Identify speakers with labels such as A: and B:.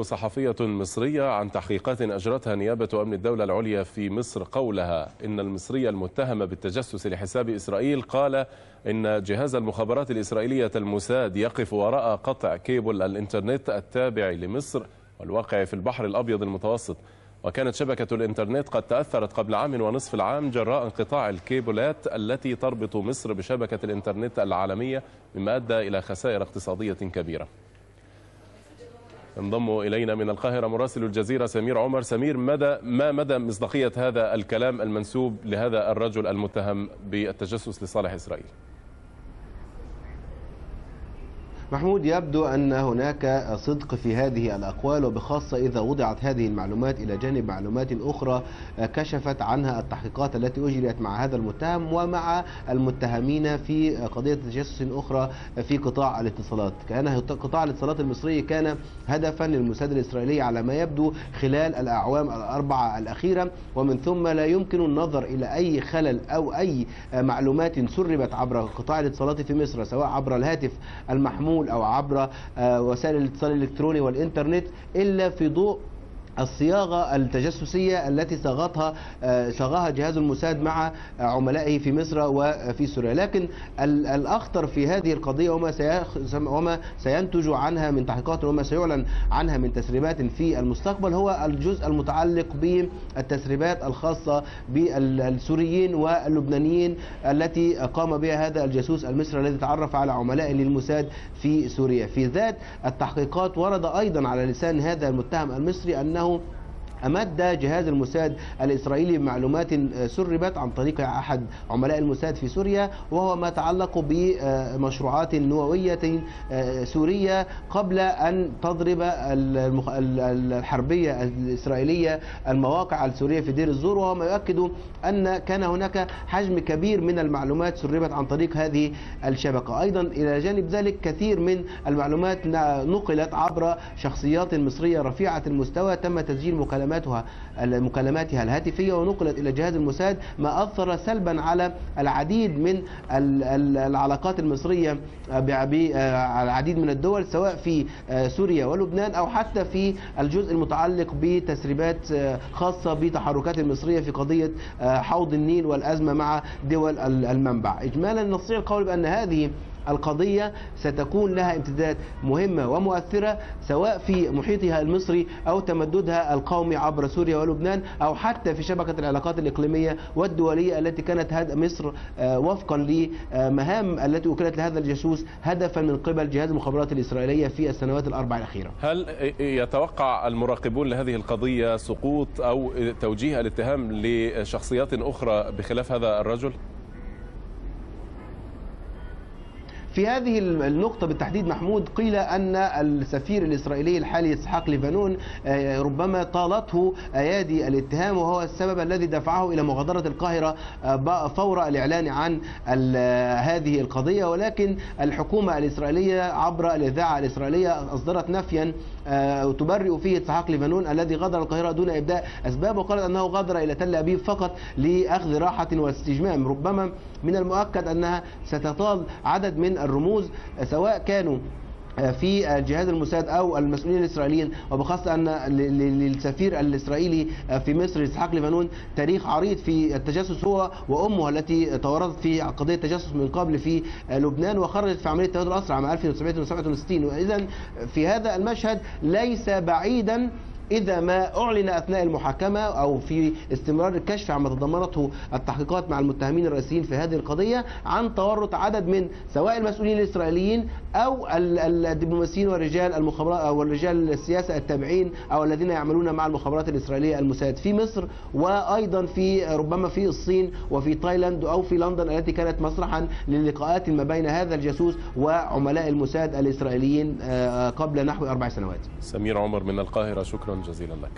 A: صحفية مصرية عن تحقيقات أجرتها نيابة أمن الدولة العليا في مصر قولها إن المصري المتهم بالتجسس لحساب إسرائيل قال إن جهاز المخابرات الإسرائيلية الموساد يقف وراء قطع كيبل الإنترنت التابع لمصر والواقع في البحر الأبيض المتوسط. وكانت شبكة الإنترنت قد تأثرت قبل عام ونصف العام جراء انقطاع الكيبلات التي تربط مصر بشبكة الإنترنت العالمية، مما أدى إلى خسائر اقتصادية كبيرة. انضم إلينا من القاهرة مراسل الجزيرة سمير عمر. سمير، ما مدى مصداقية هذا الكلام المنسوب لهذا الرجل المتهم بالتجسس لصالح إسرائيل؟
B: محمود، يبدو أن هناك صدق في هذه الأقوال، وبخاصة إذا وضعت هذه المعلومات إلى جانب معلومات أخرى كشفت عنها التحقيقات التي أجريت مع هذا المتهم ومع المتهمين في قضية تجسس أخرى في قطاع الاتصالات. كان قطاع الاتصالات المصري كان هدفا للموساد الإسرائيلي على ما يبدو خلال الأعوام الأربعة الأخيرة، ومن ثم لا يمكن النظر إلى أي خلل أو أي معلومات سربت عبر قطاع الاتصالات في مصر، سواء عبر الهاتف المحمول أو عبر وسائل الاتصال الإلكتروني والإنترنت، إلا في ضوء الصياغة التجسسية التي صاغها جهاز الموساد مع عملائه في مصر وفي سوريا. لكن الأخطر في هذه القضية وما سينتج عنها من تحقيقات وما سيعلن عنها من تسريبات في المستقبل هو الجزء المتعلق بالتسريبات الخاصة بالسوريين واللبنانيين التي قام بها هذا الجاسوس المصري الذي تعرف على عملائه للموساد في سوريا. في ذات التحقيقات ورد أيضا على لسان هذا المتهم المصري أنه أمد جهاز الموساد الإسرائيلي بمعلومات سربت عن طريق أحد عملاء الموساد في سوريا، وهو ما يتعلق بمشروعات نووية سورية قبل أن تضرب الحربية الإسرائيلية المواقع السورية في دير الزور، وهو ما يؤكد أن كان هناك حجم كبير من المعلومات سربت عن طريق هذه الشبكة. أيضا إلى جانب ذلك كثير من المعلومات نقلت عبر شخصيات مصرية رفيعة المستوى تم تسجيل مكالماتها الهاتفية ونقلت إلى جهاز الموساد، ما أثر سلبا على العديد من العلاقات المصرية بالعديد من الدول، سواء في سوريا ولبنان أو حتى في الجزء المتعلق بتسريبات خاصة بتحركات المصرية في قضية حوض النيل والأزمة مع دول المنبع. إجمالا نستطيع القول بأن هذه القضية ستكون لها امتدادات مهمة ومؤثرة سواء في محيطها المصري أو تمددها القومي عبر سوريا ولبنان أو حتى في شبكة العلاقات الإقليمية والدولية التي كانت مصر وفقا لمهام التي أكلت لهذا الجاسوس هدفا من قبل جهاز المخابرات الإسرائيلية في السنوات الأربع الأخيرة.
A: هل يتوقع المراقبون لهذه القضية سقوط أو توجيه الاتهام لشخصيات أخرى بخلاف هذا الرجل؟
B: في هذه النقطة بالتحديد محمود، قيل أن السفير الإسرائيلي الحالي إسحاق ليفانون ربما طالته أيادي الاتهام، وهو السبب الذي دفعه إلى مغادرة القاهرة فور الإعلان عن هذه القضية. ولكن الحكومة الإسرائيلية عبر الإذاعة الإسرائيلية أصدرت نفيا تبرئ فيه إسحاق ليفانون الذي غادر القاهرة دون إبداء أسباب، وقالت أنه غادر إلى تل أبيب فقط لأخذ راحة واستجمام. ربما من المؤكد أنها ستطال عدد من الرموز سواء كانوا في الجهاز الموساد أو المسؤولين الإسرائيليين، وبخاصة أن للسفير الإسرائيلي في مصر إسحاق ليفانون تاريخ عريض في التجسس، هو وأمه التي تورطت في قضية تجسس من قبل في لبنان وخرجت في عملية تبادل الأسرى عام 1967. وإذا في هذا المشهد ليس بعيدا إذا ما أعلن أثناء المحاكمة أو في استمرار الكشف عما تضمنته التحقيقات مع المتهمين الرئيسيين في هذه القضية عن تورط عدد من سواء المسؤولين الإسرائيليين أو الدبلوماسيين ورجال المخابرات أو رجال السياسة التابعين أو الذين يعملون مع المخابرات الإسرائيلية الموساد في مصر، وأيضا في ربما في الصين وفي تايلاند أو في لندن التي كانت مسرحا للقاءات ما بين هذا الجاسوس وعملاء الموساد الإسرائيليين قبل نحو 4 سنوات.
A: سمير عمر من القاهرة، شكرا جزيلا لك.